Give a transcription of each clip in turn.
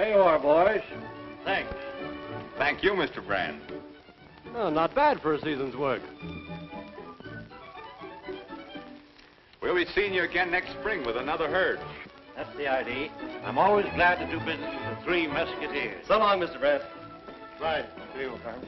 There you are, boys. Thanks. Thank you, Mr. Brand. Oh, not bad for a season's work. We'll be seeing you again next spring with another herd. That's the idea. I'm always glad to do business with the Three Mesquiteers. So long, Mr. Brand. Right. To you, Farm.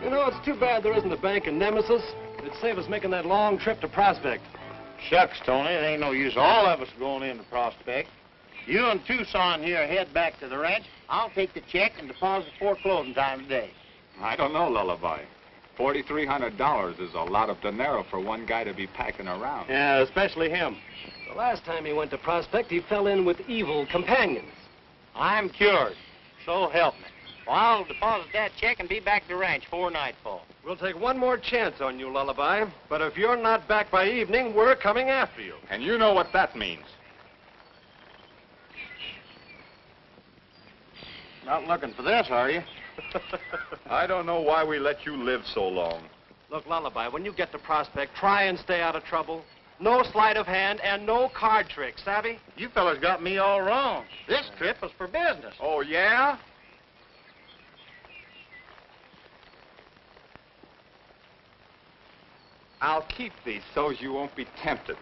You know, it's too bad there isn't a bank in Nemesis. It'd save us making that long trip to Prospect. Shucks, Tony. It ain't no use all of us going into Prospect. You and Tucson here head back to the ranch. I'll take the check and deposit before closing time today. I don't know, Lullaby. $4,300 is a lot of dinero for one guy to be packing around. Yeah, especially him. The last time he went to Prospect, he fell in with evil companions. I'm cured. So help me. Well, I'll deposit that check and be back at the ranch before nightfall. We'll take one more chance on you, Lullaby. But if you're not back by evening, we're coming after you. And you know what that means. Not looking for this, are you? I don't know why we let you live so long. Look, Lullaby, when you get to Prospect, try and stay out of trouble. No sleight of hand and no card tricks, savvy? You fellas got me all wrong. This trip was for business. Oh, yeah? I'll keep these so you won't be tempted.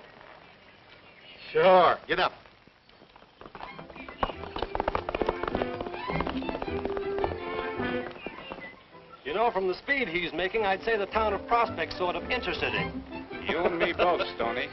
Sure. Get up. You know, from the speed he's making, I'd say the town of Prospect's sort of interested in. You and me both, Stoney.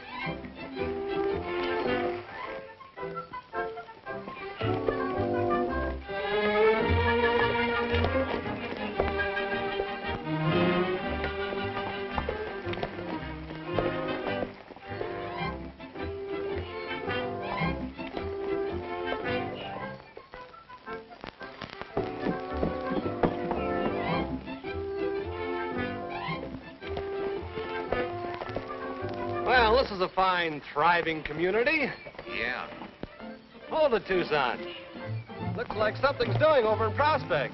Well, this is a fine, thriving community. Yeah. Hold it, Tucson. Looks like something's doing over in Prospect.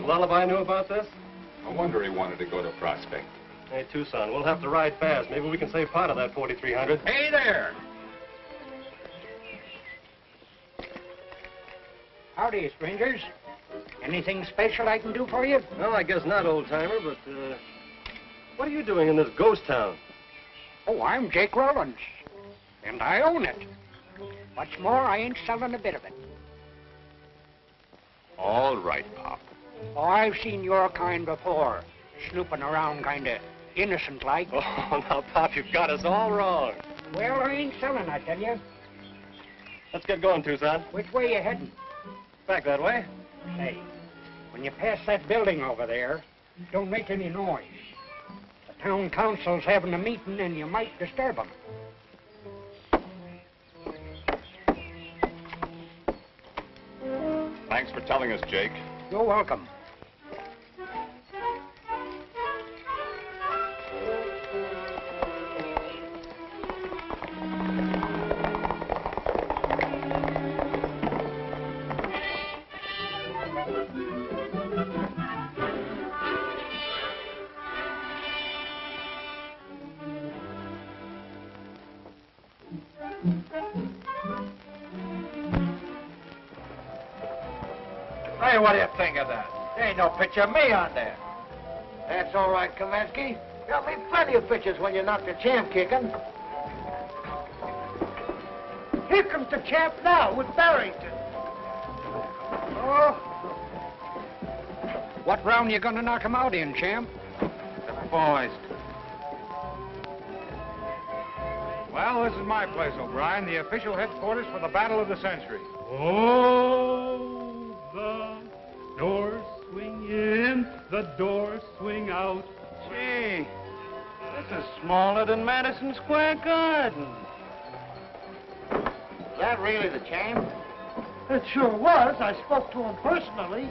Lullaby knew about this? No wonder he wanted to go to Prospect. Hey, Tucson, we'll have to ride fast. Maybe we can save part of that $4,300. Hey there! Howdy, strangers. Anything special I can do for you? No, I guess not, old-timer, but, what are you doing in this ghost town? Oh, I'm Jake Rollins, and I own it. What's more, I ain't selling a bit of it. All right, Pop. Oh, I've seen your kind before, snooping around kind of innocent-like. Oh, now, Pop, you've got us all wrong. Well, I ain't selling, I tell you. Let's get going, Tucson. Which way you heading? Back that way. Say, when you pass that building over there, don't make any noise. The town council's having a meeting, and you might disturb them. Thanks for telling us, Jake. You're welcome. Hey, what do you think of that? There ain't no picture of me on there. That's all right, Kaminsky. Got me plenty of pictures when you knocked the champ kicking. Here comes the champ now with Barrington. Oh. What round you gonna knock him out in, champ? The boys. Well, this is my place, O'Brien, the official headquarters for the Battle of the Century. Oh, the doors swing in, the doors swing out. Gee, this is smaller than Madison Square Garden. Is that really the champ? It sure was. I spoke to him personally.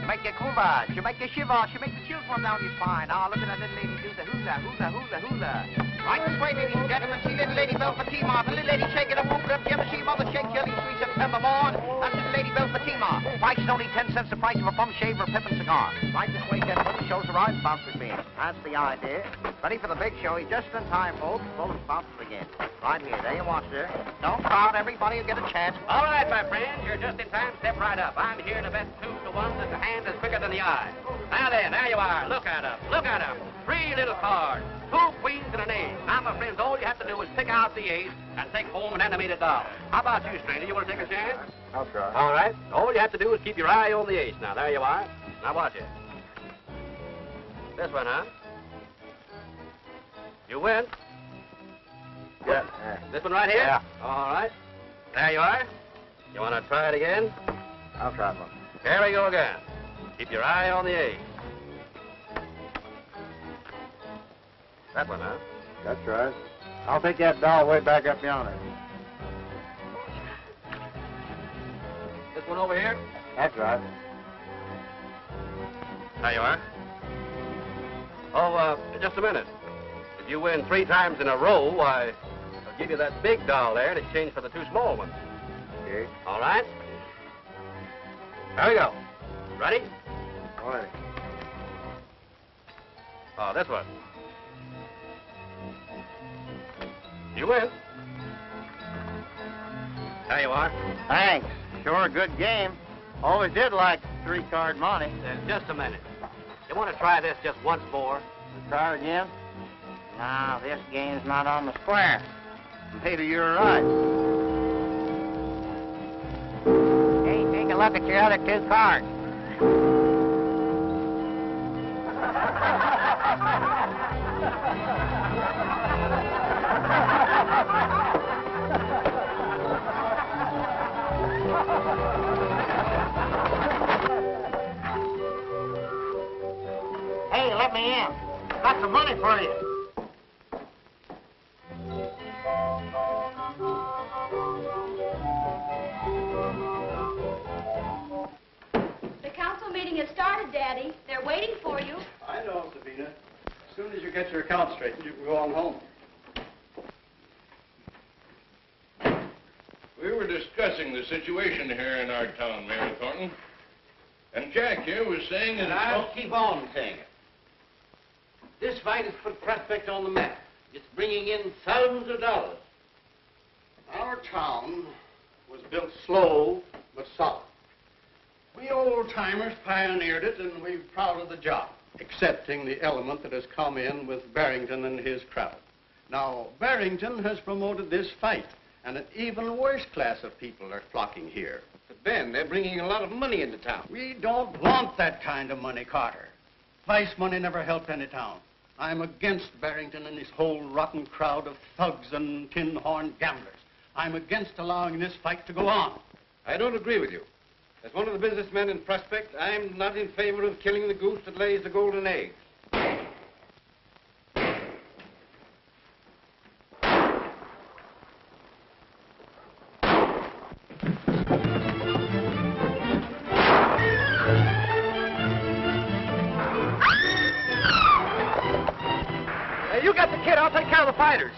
Make you quiver, she make you shiver, she make the chills run down your spine. Ah, look at that little lady do the hula, hula, hula, hula. Right this way, ladies and gentlemen, see little lady Belle Fatima. The little lady shaking a whoop up, you ever see mother shake jelly sweet September morn? That's little lady Belle Fatima. Price is only 10 cents the price of a bum shave or a pippin cigar. Right this way, gentlemen, the show's arrived, bouncers being. That's the idea. Ready for the big show, just in time, folks. Full of bouncers again. Right here, there you watch, sir. Don't crowd, everybody will get a chance. All right, my friends, you're just in time. Step right up. I'm here to bet 2 to 1 that the hand is quicker than the eye. Now then, there you are. Look at them. Look at them. 3 little cards. 2 queens and an ace. Now, my friends, all you have to do is pick out the ace and take home an animated doll. How about you, stranger? You want to take a chance? I'll try. All right. All you have to do is keep your eye on the ace. Now, there you are. Now, watch it. This one, huh? You win. Yeah. This one right here? Yeah. All right. There you are. You want to try it again? I'll try one. Here we go again. Keep your eye on the ace. That one, huh? That's right. I'll take that doll way back up yonder. This one over here? That's right. There you are. Oh, just a minute. If you win 3 times in a row, why, I'll give you that big doll there in exchange for the 2 small ones. Okay. All right? Here we go. Ready? All right. Oh, this one. You win. There you are. Thanks. Sure a good game. Always did like 3-card money. Just a minute. You want to try this just once more? Try again? No, this game's not on the square. Maybe you're right. Hey, take a look at your other 2 cards. Hey, let me in. Got some money for you. The council meeting has started, Daddy. They're waiting for you. I know, Sabina. As soon as you get your account straightened, you can go on home. We were discussing the situation here in our town, Mary Thornton. And Jack here was saying that... And I'll keep on saying it. This fight has put Prospect on the map. It's bringing in thousands of dollars. Our town was built slow but solid. We old-timers pioneered it, and we're proud of the job, excepting the element that has come in with Barrington and his crowd. Now, Barrington has promoted this fight, and an even worse class of people are flocking here. But Ben, they're bringing a lot of money into town. We don't want that kind of money, Carter. Vice money never helped any town. I'm against Barrington and his whole rotten crowd of thugs and tin-horn gamblers. I'm against allowing this fight to go on. I don't agree with you. As one of the businessmen in Prospect, I'm not in favor of killing the goose that lays the golden egg. Hey, you got the kid. I'll take care of the fighters.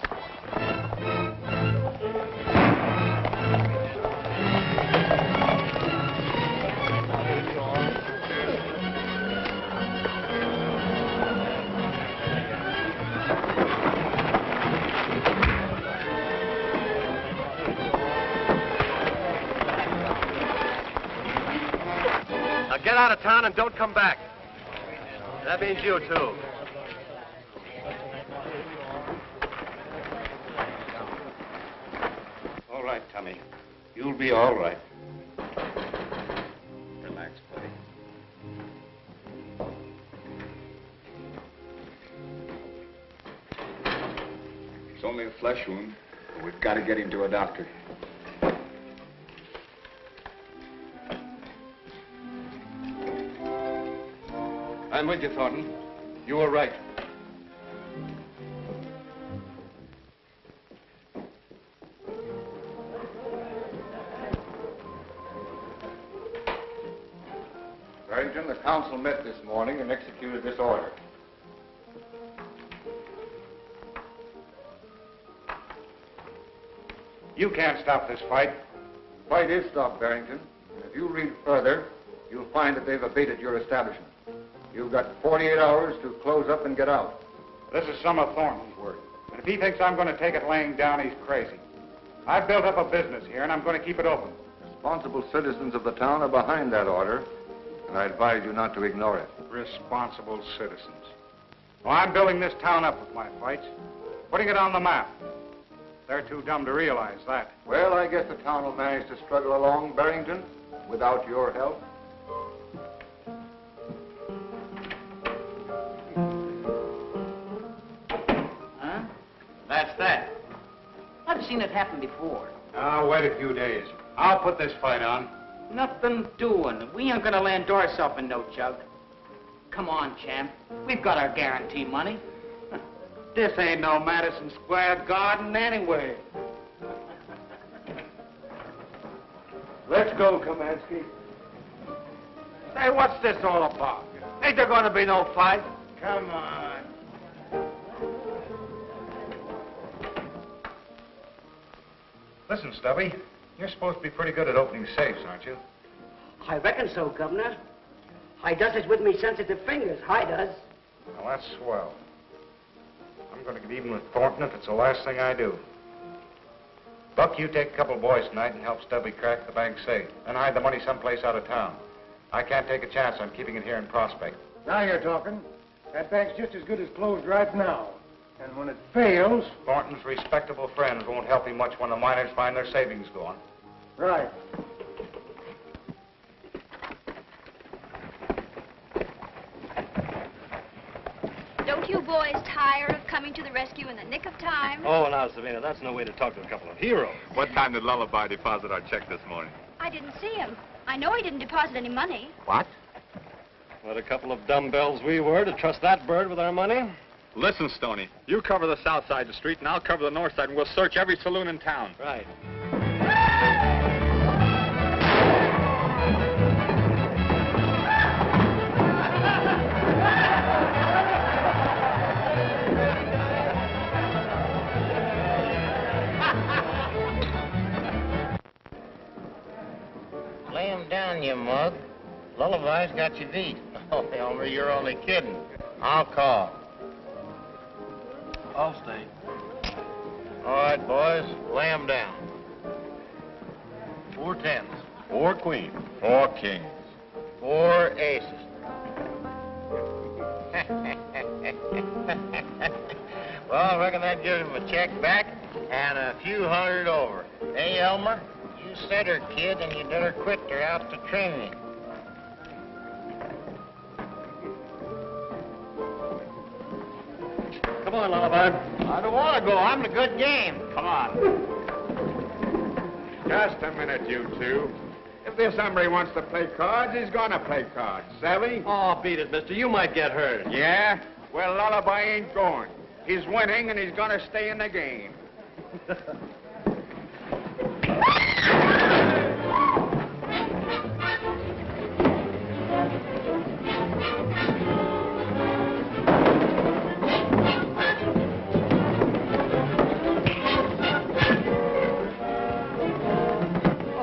Now get out of town and don't come back. That means you, too. All right, Tommy. You'll be all right. Relax, buddy. It's only a flesh wound, but we've got to get him to a doctor. I'm with you, Thornton. You were right. Barrington, the council met this morning and executed this order. You can't stop this fight. Fight is stopped, Barrington. And if you read further, you'll find that they've abated your establishment. You've got 48 hours to close up and get out. This is some of Thornton's work. And if he thinks I'm going to take it laying down, he's crazy. I've built up a business here, and I'm going to keep it open. Responsible citizens of the town are behind that order, and I advise you not to ignore it. Responsible citizens. Well, I'm building this town up with my fights, putting it on the map. They're too dumb to realize that. Well, I guess the town will manage to struggle along, Barrington, without your help. Huh? That's that. I've seen it happen before. I'll wait a few days. I'll put this fight on. Nothing doing. We ain't gonna land ourselves in no jug. Come on, champ. We've got our guarantee money. This ain't no Madison Square Garden anyway. Let's go, Kamansky. Say, what's this all about? Ain't there gonna be no fight? Come on. Listen, Stubby, you're supposed to be pretty good at opening safes, aren't you? I reckon so, Governor. I does it with me sensitive fingers. I does. Well, that's swell. I'm going to get even with Thornton if it's the last thing I do. Buck, you take a couple of boys tonight and help Stubby crack the bank safe. Then hide the money someplace out of town. I can't take a chance on keeping it here in Prospect. Now you're talking. That bank's just as good as closed right now. And when it fails... Thornton's respectable friends won't help him much when the miners find their savings gone. Right. Don't you boys tire of coming to the rescue in the nick of time? Oh, now, Savannah, that's no way to talk to a couple of heroes. What time did Lullaby deposit our check this morning? I didn't see him. I know he didn't deposit any money. What? What a couple of dumbbells we were to trust that bird with our money. Listen, Stoney, you cover the south side of the street, and I'll cover the north side, and we'll search every saloon in town. Right. Lay him down, you mug. Lullaby's got you beat. Oh, Elmer, you're only kidding. I'll call. I'll stay. All right, boys, lay him down. 4 tens. 4 queens. 4 kings. 4 aces. Well, I reckon that gives him a check back and a few hundred over. Hey, Elmer, you set her, kid, and you better quit her out to training. Come on, Lullaby. I don't want to go. I'm in a good game. Come on. Just a minute, you two. If this hombre wants to play cards, he's gonna play cards. Savvy? Oh, beat it, mister. You might get hurt. Yeah? Well, Lullaby ain't going. He's winning, and he's gonna stay in the game.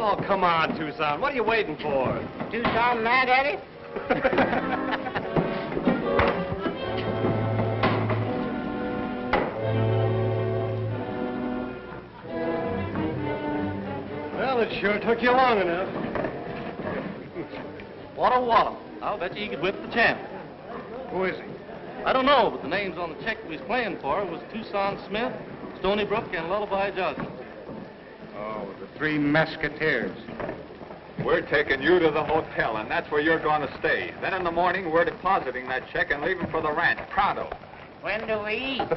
Oh, come on, Tucson. What are you waiting for? Tucson mad at it? Well, it sure took you long enough. What a wallop. I'll bet you could whip the champ. Who is he? I don't know, but the names on the check we was playing for was Tucson Smith, Stony Brook, and Lullaby Johnson. Oh, the Three Mesquiteers. We're taking you to the hotel, and that's where you're going to stay. Then in the morning, we're depositing that check and leaving for the ranch, pronto. When do we eat?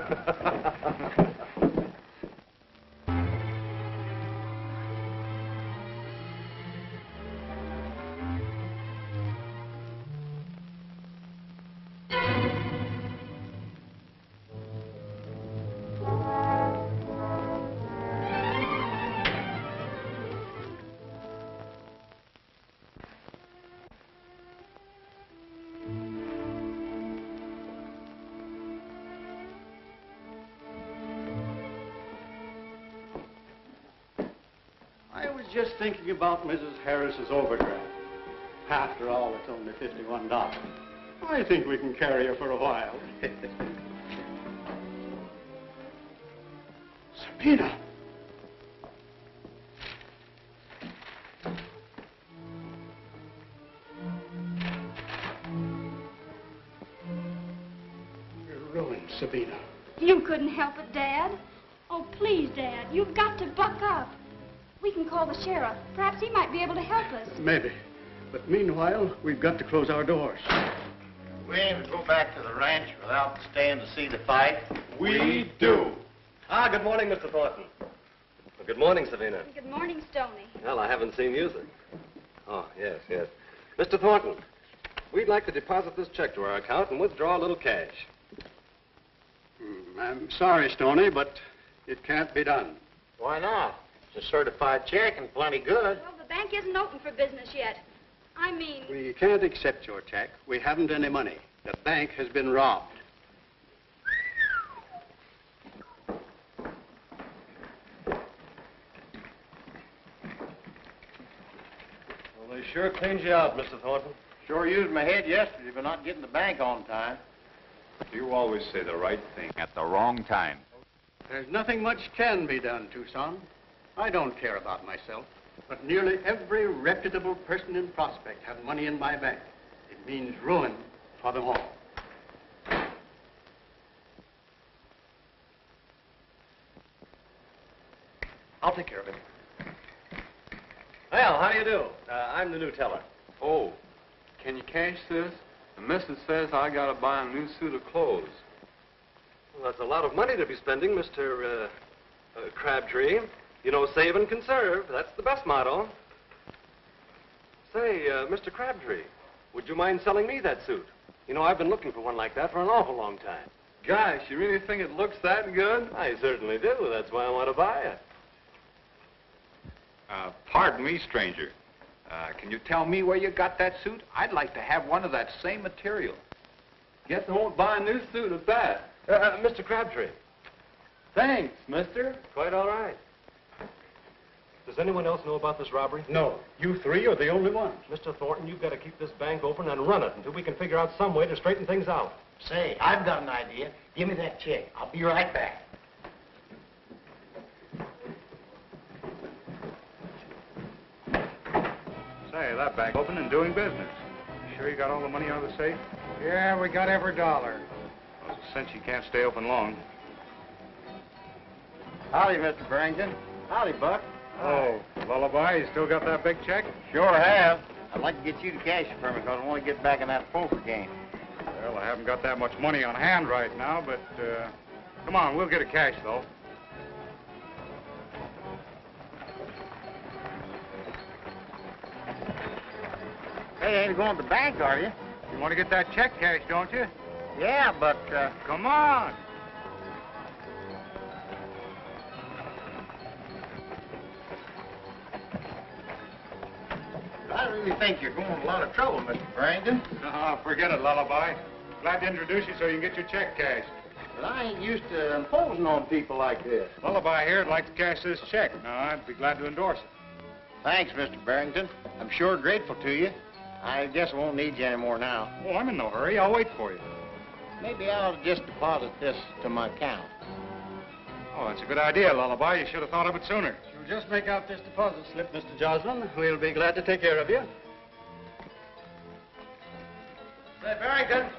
I was just thinking about Mrs. Harris's overdraft. After all, it's only $51. I think we can carry her for a while. Sabina! You're ruined, Sabina. You couldn't help it, Dad. Oh, please, Dad, you've got to buck up. We can call the sheriff. Perhaps he might be able to help us. Maybe. But meanwhile, we've got to close our doors. We aim to go back to the ranch without staying to see the fight. We do. Ah, good morning, Mr. Thornton. Well, good morning, Savina. Good morning, Stoney. Well, I haven't seen you since. Oh, yes, yes. Mr. Thornton, we'd like to deposit this check to our account and withdraw a little cash. I'm sorry, Stoney, but it can't be done. Why not? It's a certified check and plenty good. Well, the bank isn't open for business yet. I mean... We can't accept your check. We haven't any money. The bank has been robbed. Well, they sure cleaned you out, Mr. Thornton. Sure used my head yesterday for not getting the bank on time. You always say the right thing at the wrong time. There's nothing much can be done, Tucson. I don't care about myself, but nearly every reputable person in Prospect has money in my bank. It means ruin for them all. I'll take care of it. Well, how do you do? I'm the new teller. Oh, can you cash this? The missus says I gotta buy a new suit of clothes. Well, that's a lot of money to be spending, Mr. Crabtree. You know, save and conserve. That's the best motto. Say, Mr. Crabtree, would you mind selling me that suit? You know, I've been looking for one like that for an awful long time. Gosh, you really think it looks that good? I certainly do. That's why I want to buy it. Pardon me, stranger. Can you tell me where you got that suit? I'd like to have one of that same material. Guess I won't buy a new suit at that. Mr. Crabtree. Thanks, mister. Quite all right. Does anyone else know about this robbery? No. You three are the only ones. Mr. Thornton, you've got to keep this bank open and run it until we can figure out some way to straighten things out. Say, I've got an idea. Give me that check. I'll be right back. Say, that bank open and doing business. You sure you got all the money out of the safe? Yeah, we got every dollar. Well, it's a cinch you can't stay open long. Howdy, Mr. Barrington. Howdy, Buck. Oh, Lullaby, you still got that big check? Sure have. I'd like to get you to cash it for me because I want to get back in that poker game. Well, I haven't got that much money on hand right now, but, come on, we'll get it cash, though. Hey, ain't going to the bank, are you? You want to get that check cashed, don't you? Yeah, but, Come on. I really think you're going to a lot of trouble, Mr. Barrington. Oh, forget it, Lullaby. Glad to introduce you so you can get your check cashed. But I ain't used to imposing on people like this. Lullaby here would like to cash this check. Now, I'd be glad to endorse it. Thanks, Mr. Barrington. I'm sure grateful to you. I guess I won't need you anymore now. Oh, I'm in no hurry. I'll wait for you. Maybe I'll just deposit this to my account. Oh, that's a good idea, Lullaby. You should have thought of it sooner. You'll just make out this deposit slip, Mr. Joslin. We'll be glad to take care of you. Say, Barrington.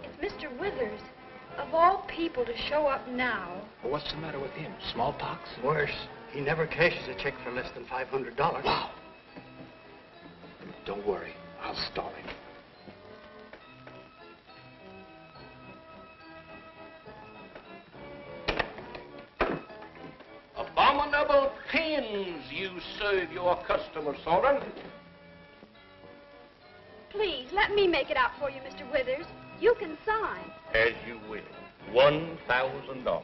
It's Mr. Withers. Of all people to show up now. Well, what's the matter with him? Smallpox? Worse. He never cashes a check for less than $500. Wow. Don't worry. I'll stall him. Abominable things you serve your customers, Saylor. Please, let me make it out for you, Mr. Withers. You can sign. As you will. $1,000.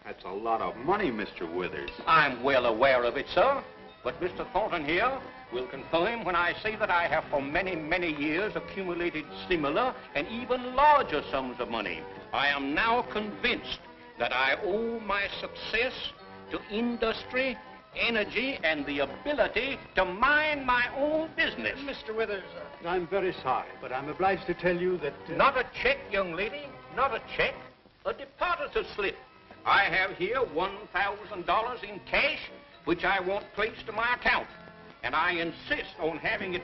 That's a lot of money, Mr. Withers. I'm well aware of it, sir. But Mr. Thornton here will confirm when I say that I have for many, many years accumulated similar and even larger sums of money. I am now convinced that I owe my success to industry, energy, and the ability to mind my own business. Mr. Withers, I'm very sorry, but I'm obliged to tell you that... Not a check, young lady, not a check, a depositor's slip. I have here $1,000 in cash, which I want placed to my account. And I insist on having it...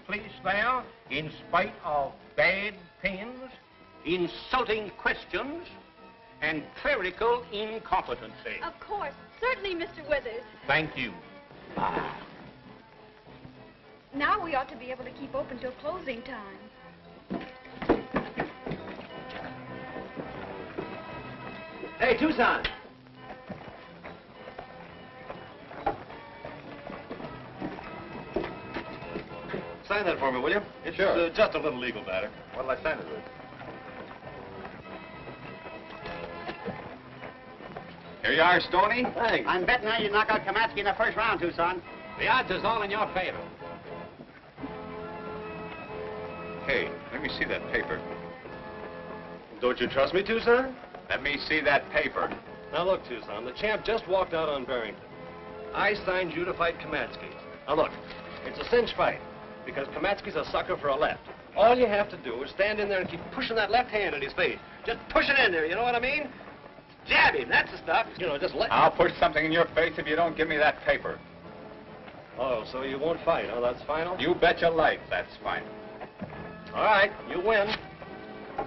placed there in spite of bad pens, insulting questions, and clerical incompetency. Of course. Certainly, Mr. Withers. Thank you. Now we ought to be able to keep open till closing time. Hey, Tucson. Sign that for me, will you? It's just a little legal matter. What'll I sign it with? Here you are, Stoney. Thanks. I'm betting now you knock out Kamatsky in the first round, Tucson. The odds is all in your favor. Hey, let me see that paper. Don't you trust me, Tucson? Let me see that paper. Now look, Tucson, the champ just walked out on Barrington. I signed you to fight Kamatsky. Now look, it's a cinch fight, because Kamatsky's a sucker for a left. All you have to do is stand in there and keep pushing that left hand in his face. Just push it in there, you know what I mean? Jab him, that's the stuff. You know, just let... I'll push something in your face if you don't give me that paper. Oh, so you won't fight, huh? That's final? You bet your life that's fine. All right, you win.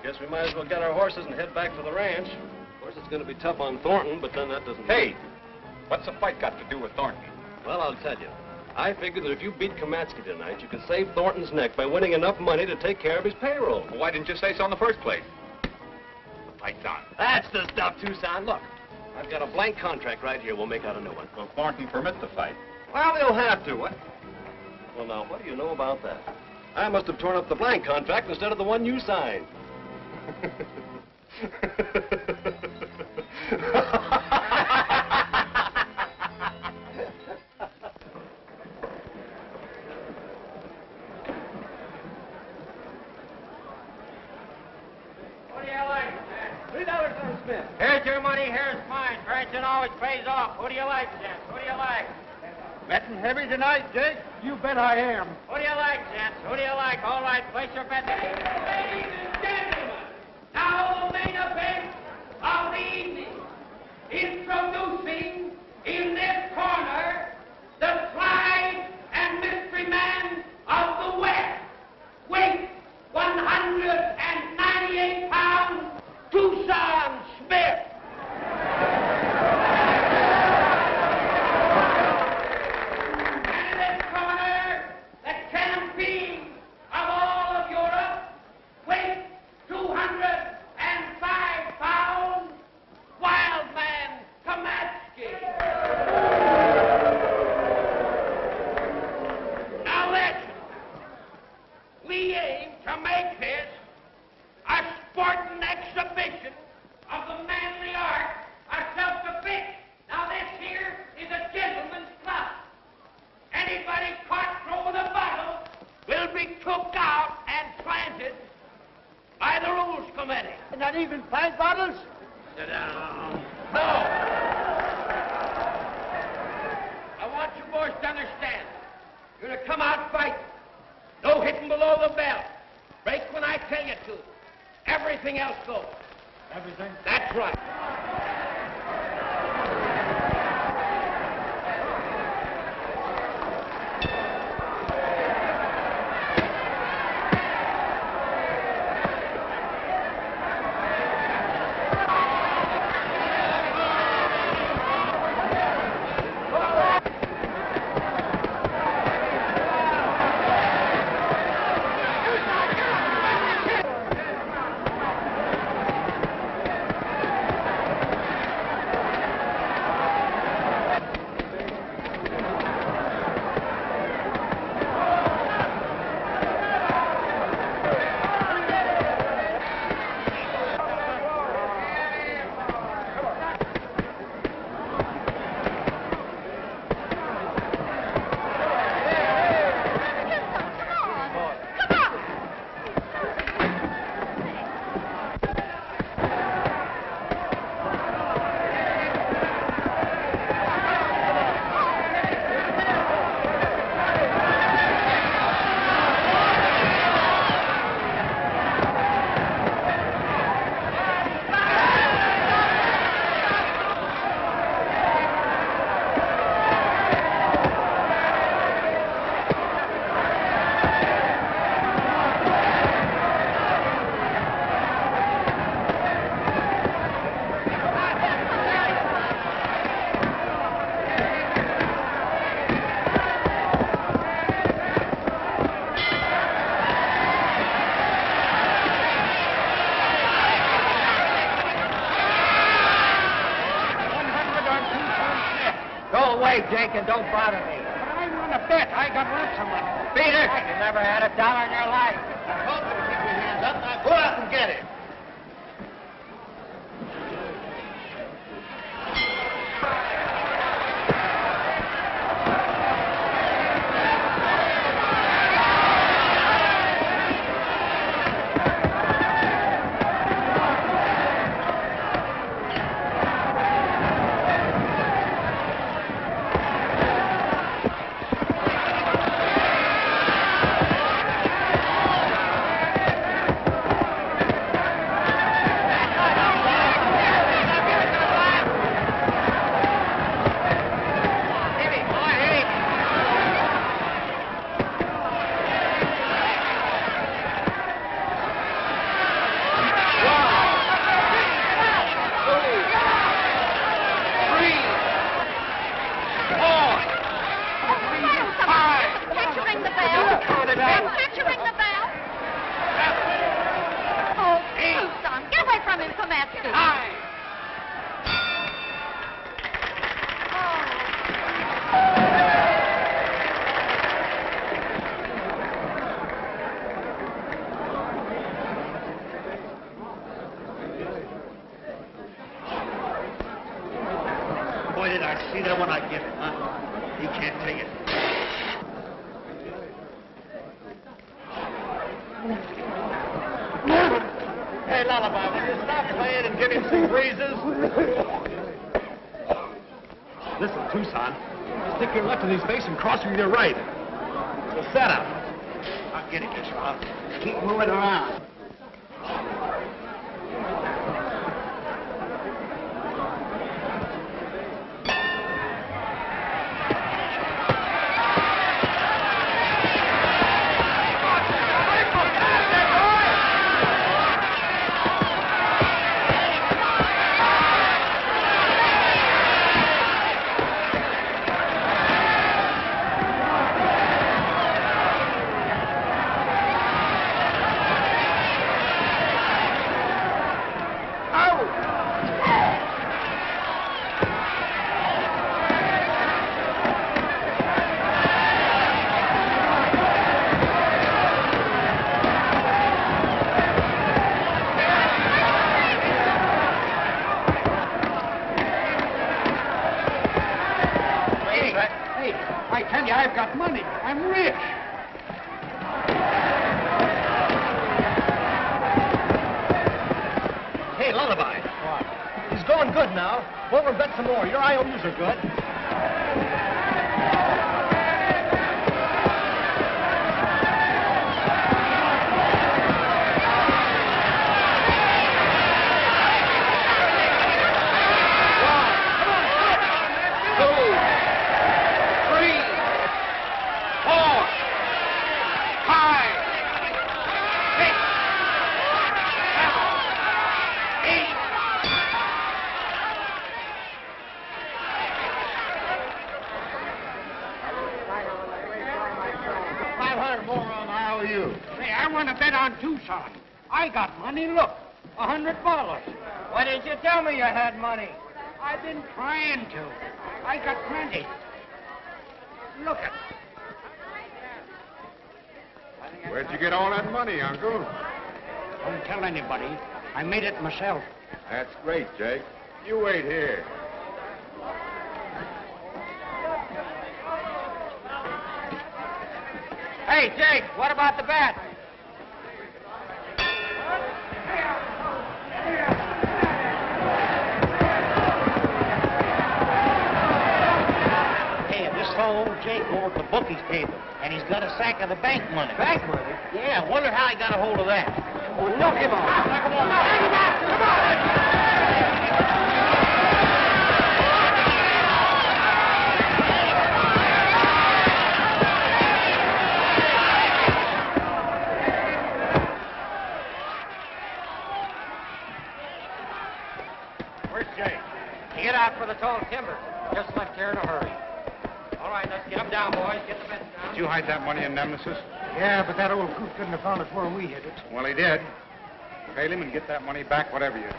Guess we might as well get our horses and head back to the ranch. Of course, it's going to be tough on Thornton, but then that doesn't... Hey, what's the fight got to do with Thornton? Well, I'll tell you. I figured that if you beat Kamatsky tonight, you could save Thornton's neck by winning enough money to take care of his payroll. Well, why didn't you say so in the first place? Fight's on. That's the stuff, Tucson. Look, I've got a blank contract right here. We'll make out a new one. Will Thornton permit the fight? Well, he'll have to. What? Well, now, what do you know about that? I must have torn up the blank contract instead of the one you signed. Here's your money, here's mine. Branson always pays off. Who do you like, gents? Who do you like? Betting heavy tonight, Jake? You bet I am. Who do you like, gents? Who do you like? All right, place your bet. Ladies and gentlemen, now the main event of the evening. Introducing in this corner the tried and mystery man of the West. Weight 198 pounds, Tucson Smith. And in this corner, the champion of all of Europe, weight 205 pounds, Wildman Kamatsky. Now listen, we aim to make this a sporting exhibition of the manly art of self-defense. Now this here is a gentleman's club. Anybody caught throwing a bottle will be took out and planted by the rules committee. Not even 5 bottles? Sit down. No. I want you boys to understand. You're to come out fighting. No hitting below the belt. Break when I tell you to. Everything else goes. Everything? That's right. Jake, and don't bother me. But I want to bet. I got lots of money. Beat it! You never had $1 in your life. I told you to keep your hands up. Now go out and get it. Boy, did I see that when I give it, huh? He can't take it. Hey, Lullaby, will you stop playing and give him some breezes? Listen, Tucson, stick your left in his face and cross with your right. It's a setup. I'll get it, Kishaw. Keep moving around. I tell you, I've got money. I'm rich. Hey, Lullaby. What? He's going good now. Won't we bet some more? Your IOUs are good. Say, I want to bet on Tucson. I got money. Look, $100. Why didn't you tell me you had money? I've been trying to. I got plenty. Look at it. Where'd you get all that money, Uncle? Don't tell anybody. I made it myself. That's great, Jake. You wait here. Hey, Jake, what about the bet? Hey, I just saw old Jake over at the bookies table, and he's got a sack of the bank money. Bank money? Yeah, wonder how he got a hold of that. Well, knock him off. Knock him off. Come on. Get out for the tall timber. Just left here in a hurry. All right, let's get them down, boys. Get the bets down. Did you hide that money in Nemesis? Yeah, but that old coot couldn't have found it where we hid it. Well, he did. Pay him and get that money back, whatever you do.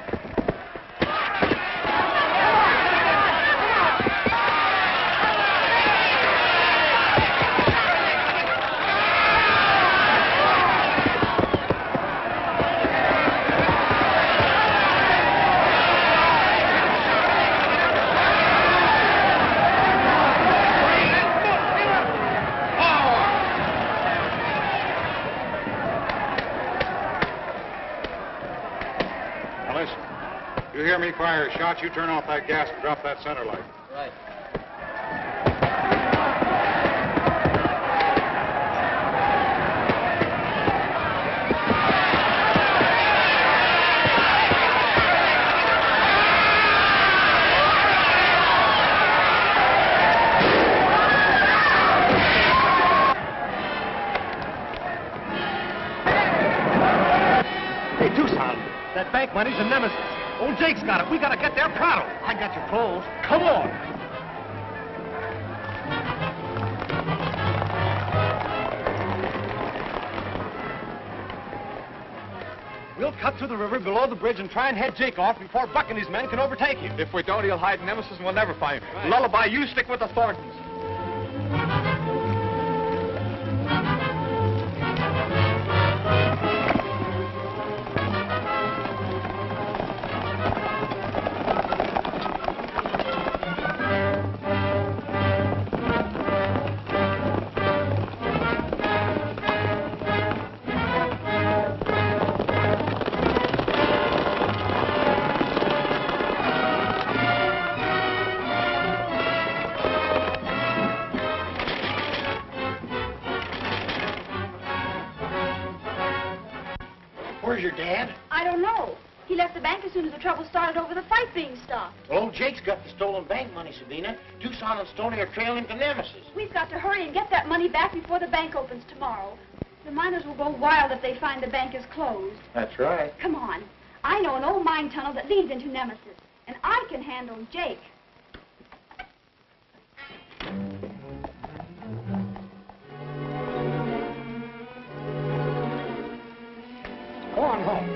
hear me fire a shot, you turn off that gas and drop that center light. Right. That bank money's a nemesis. Old Jake's got it. We gotta get there pronto. I got your clothes. Come on. We'll cut through the river below the bridge and try and head Jake off before Buck and his men can overtake him. If we don't, he'll hide in Nemesis and we'll never find him. Right. Lullaby, you stick with the Thorntons. Where's your dad? I don't know. He left the bank as soon as the trouble started over the fight being stopped. Well, old Jake's got the stolen bank money, Sabina. Tucson and Stoney are trailing to Nemesis. We've got to hurry and get that money back before the bank opens tomorrow. The miners will go wild if they find the bank is closed. That's right. Come on. I know an old mine tunnel that leads into Nemesis, and I can handle Jake. Go on home.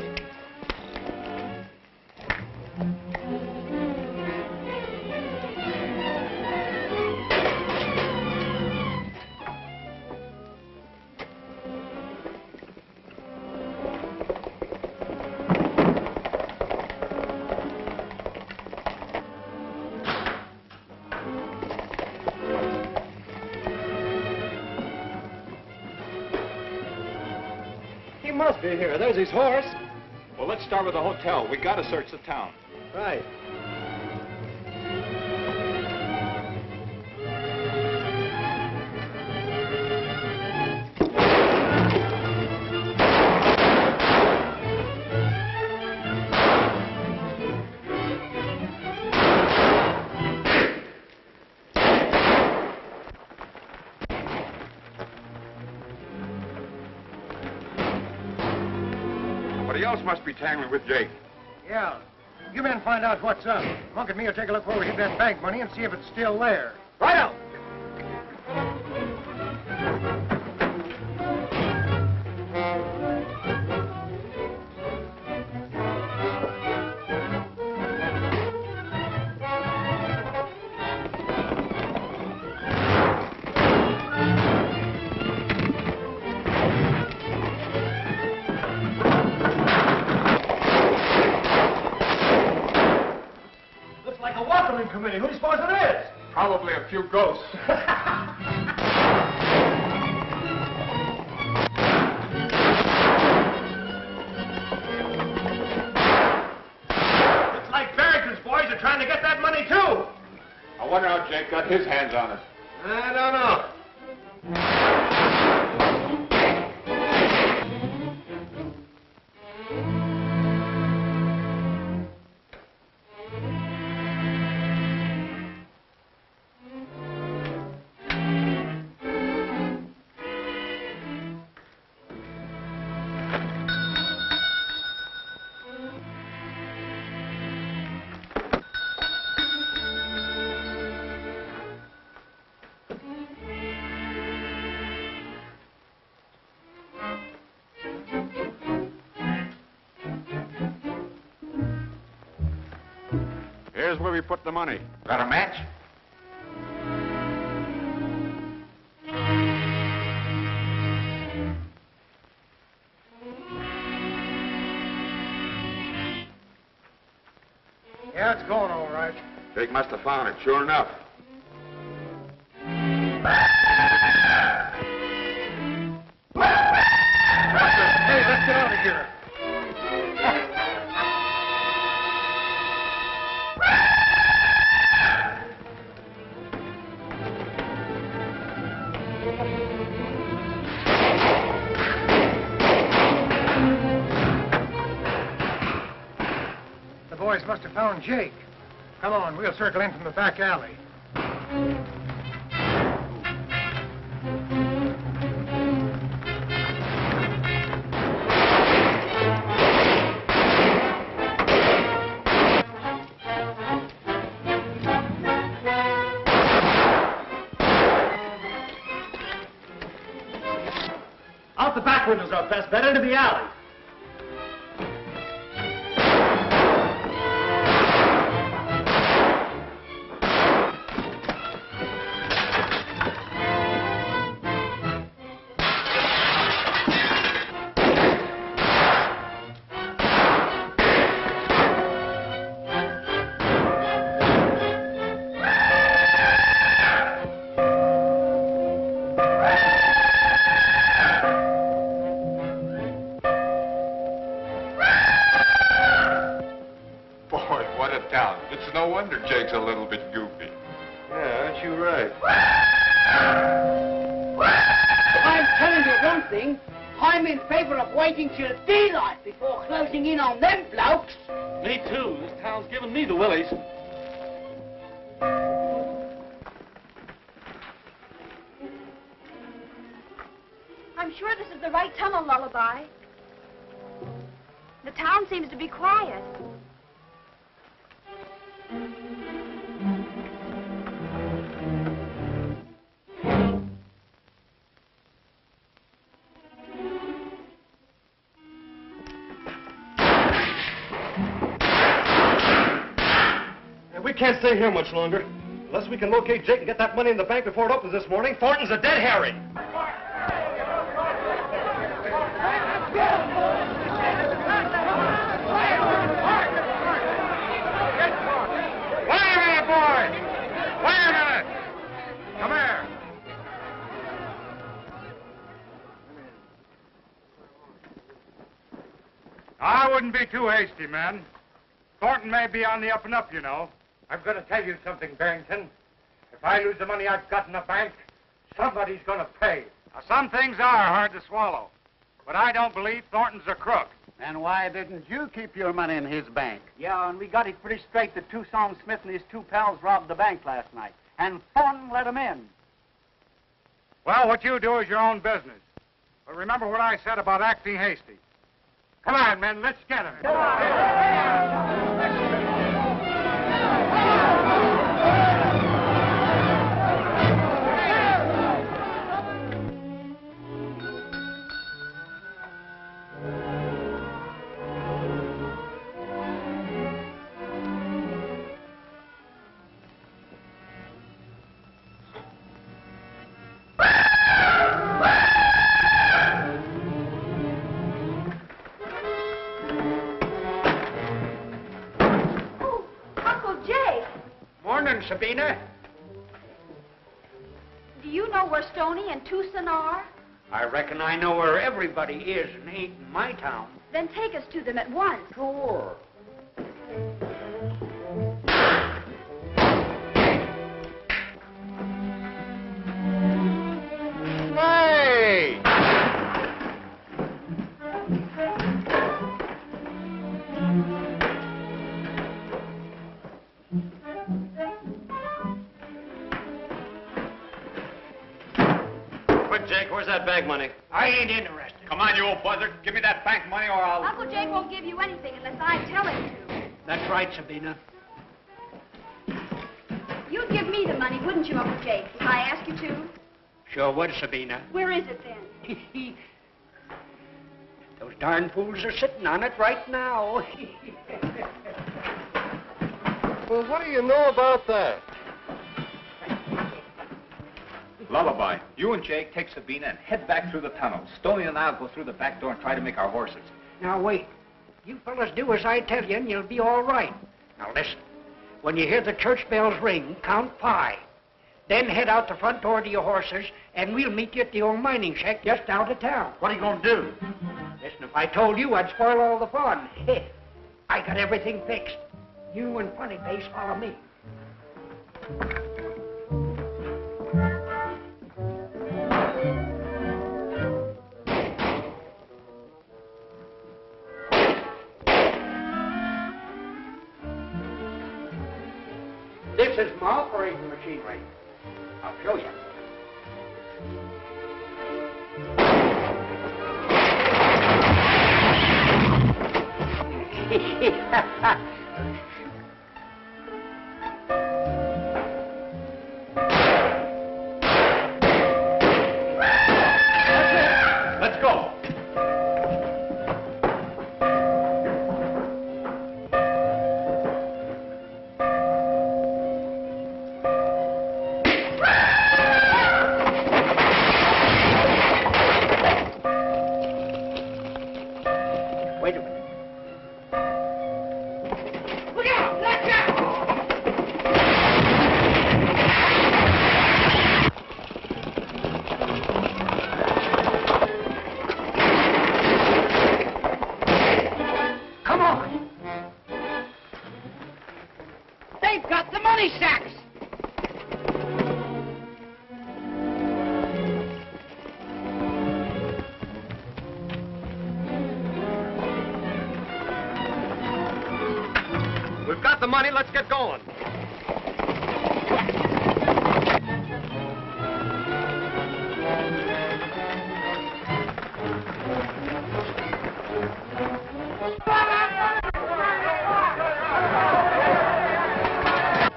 He must be here. There's his horse. Well, let's start with the hotel. We gotta search the town. Right. Somebody else must be tangling with Jake. Yeah. You men find out what's up. Monk and me will take a look where we hid that bank money and see if it's still there. Right out. Committee. Who do you suppose it is? Probably a few ghosts. It's like Barrington's boys are trying to get that money, too. I wonder how Jake got his hands on it. I don't know. Here's where we put the money. Got a match? Yeah, it's going all right. Jake must have found it, sure enough. Hey, let's get out of here. must have found Jake. Come on, we'll circle in from the back alley. Out the back windows, our best bet, into the alley. It's no wonder Jake's a little bit goofy. Yeah, aren't you right? I'm telling you one thing. I'm in favor of waiting till daylight before closing in on them blokes. Me too. This town's giving me the willies. I'm sure this is the right tunnel, Lullaby. The town seems to be quiet. We can't stay here much longer. Unless we can locate Jake and get that money in the bank before it opens this morning, Thornton's a dead herring. Wait a minute, boys! Wait a minute! Come here. I wouldn't be too hasty, men. Thornton may be on the up and up, you know. I've got to tell you something, Barrington. If I lose the money I've got in the bank, somebody's going to pay. Now, some things are hard to swallow, but I don't believe Thornton's a crook. And why didn't you keep your money in his bank? Yeah, and we got it pretty straight that Tucson Smith and his two pals robbed the bank last night. And Thornton let them in. Well, what you do is your own business. But remember what I said about acting hasty. Come on, men, let's get him. Come on. Sabina? Do you know where Stoney and Tucson are? I reckon I know where everybody is and ain't in my town. Then take us to them at once. Sure. Hey! Jake, where's that bank money? I ain't interested. Come on, you old buzzard. Give me that bank money or I'll... Uncle Jake won't give you anything unless I tell him to. That's right, Sabina. You'd give me the money, wouldn't you, Uncle Jake, if I asked you to? Sure would, Sabina. Where is it, then? Those darn fools are sitting on it right now. Well, what do you know about that? Lullaby, you and Jake take Sabina and head back through the tunnel. Stoney and I'll go through the back door and try to make our horses. Now, wait. You fellas do as I tell you and you'll be all right. Now, listen. When you hear the church bells ring, count 5. Then head out the front door to your horses, and we'll meet you at the old mining shack just out of town. What are you going to do? Listen, if I told you, I'd spoil all the fun. I got everything fixed. You and Funny Face follow me. This is my operating machinery. I'll show you. Let's go. Wait a minute. Look out! Watch out! Come on. They've got the money sacks! We've got the money. Let's get going.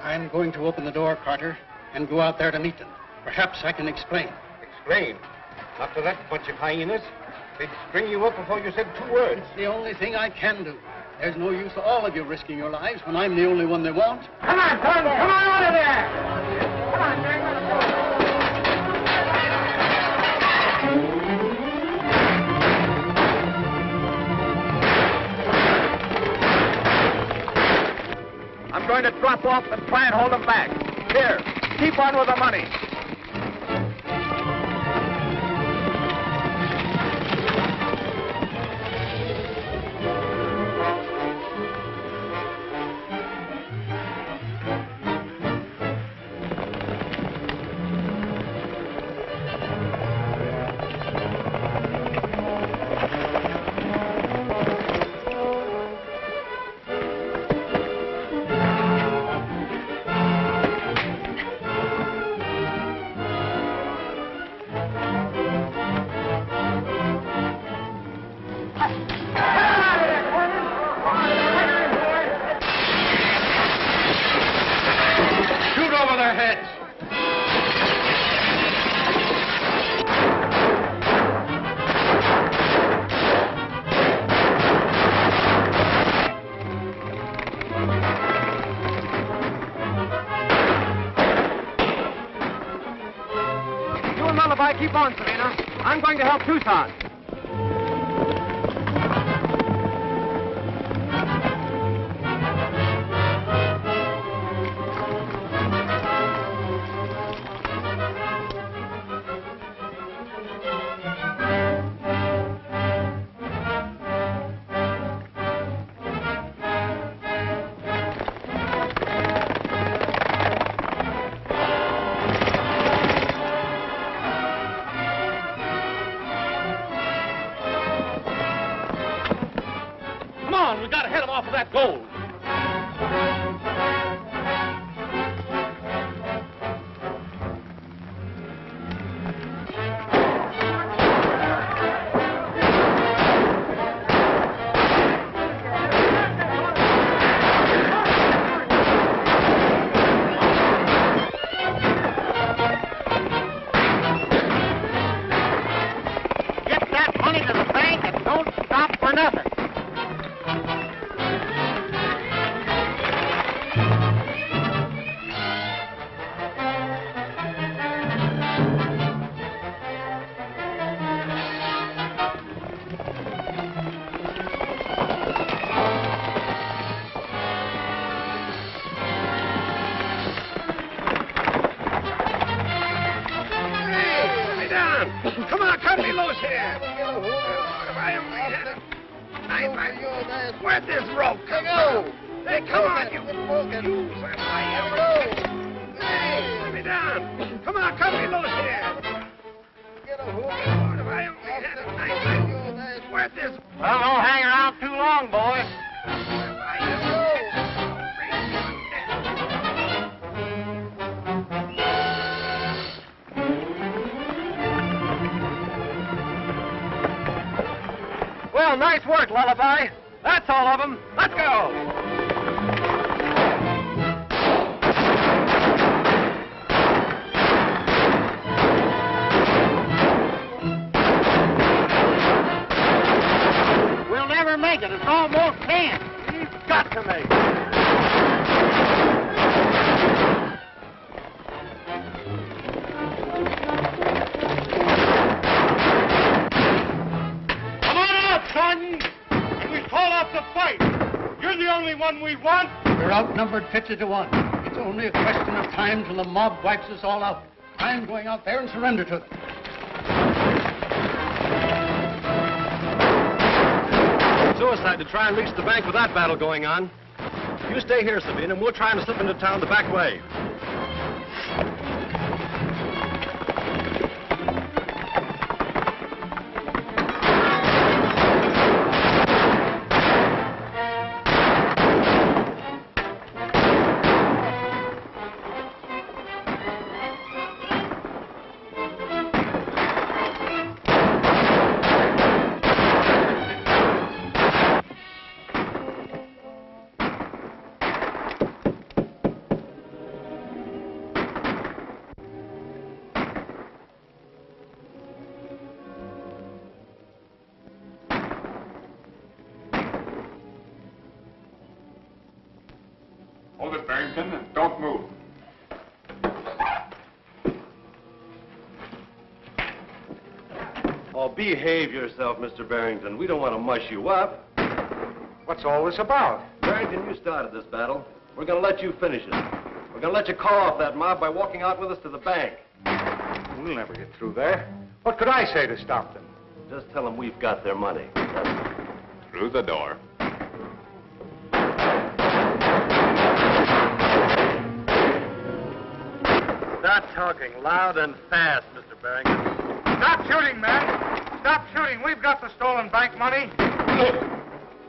I'm going to open the door, Carter, and go out there to meet them. Perhaps I can explain. Explain? Not to that bunch of hyenas. They'd string you up before you said 2 words. It's the only thing I can do. There's no use all of you risking your lives when I'm the only one they want. Come on, Condon! Come on out of there! Come on, I'm going to drop off and try and hold them back. Here, keep on with the money. Shoot over their heads. You and Lullaby keep on, Serena. I'm going to help Tucson. Come on, we've got to head them off of that gold. Get that money to the bank and don't stop for nothing. Lay down! Come on, cut me loose here! Where'd this rope come from? Hey, come on, you! Hey, let me down! Come on, cut me loose here! Where'd this... Well, don't hang around too long, boys. Well, nice work, Lullaby. That's all of them. Let's go. We'll never make it. It's almost 10. We've got to make it. Come on out, Condon! And we call off the fight. You're the only one we want. We're outnumbered 50 to 1. It's only a question of time till the mob wipes us all out. I'm going out there and surrender to them. Suicide to try and reach the bank with that battle going on. You stay here, Sabine, and we'll try and slip into town the back way. Hold it, Barrington, and don't move. Oh, behave yourself, Mr. Barrington. We don't want to mush you up. What's all this about? Barrington, you started this battle. We're going to let you finish it. We're going to let you call off that mob by walking out with us to the bank. We'll never get through there. What could I say to stop them? Just tell them we've got their money. Through the door. Stop talking loud and fast, Mr. Barrington. Stop shooting, men. Stop shooting. We've got the stolen bank money. Look,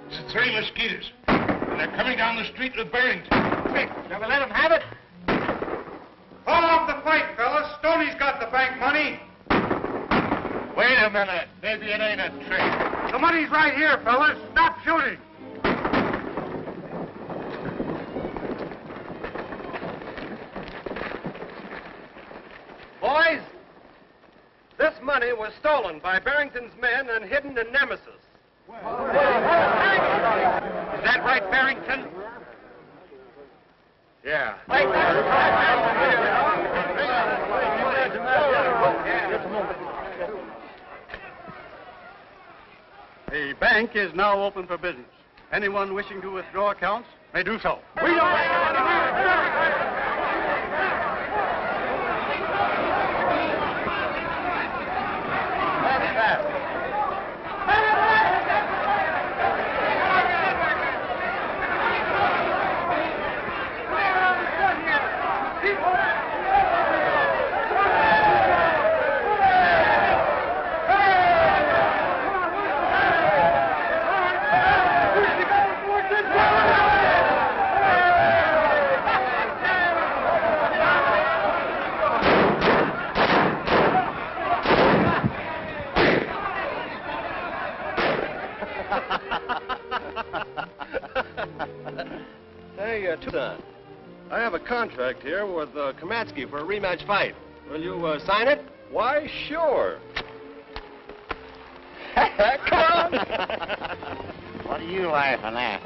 it's the Three Mesquiteers. And they're coming down the street with Barrington. Hey, shall we let them have it? Call off the fight, fellas. Stoney's got the bank money. Wait a minute. Maybe it ain't a trick. The money's right here, fellas. Stop shooting. Boys, this money was stolen by Barrington's men and hidden in Nemesis. Is that right, Barrington? Yeah. The bank is now open for business. Anyone wishing to withdraw accounts may do so. We don't... Hey, Tucson, I have a contract here with Kamatsky for a rematch fight. Will you sign it? Why, sure. Come on. What are you laughing at?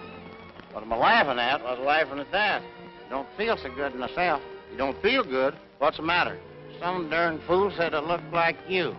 What am I laughing at? I was laughing at that. Don't feel so good myself. You don't feel good? What's the matter? Some darn fool said I looked like you.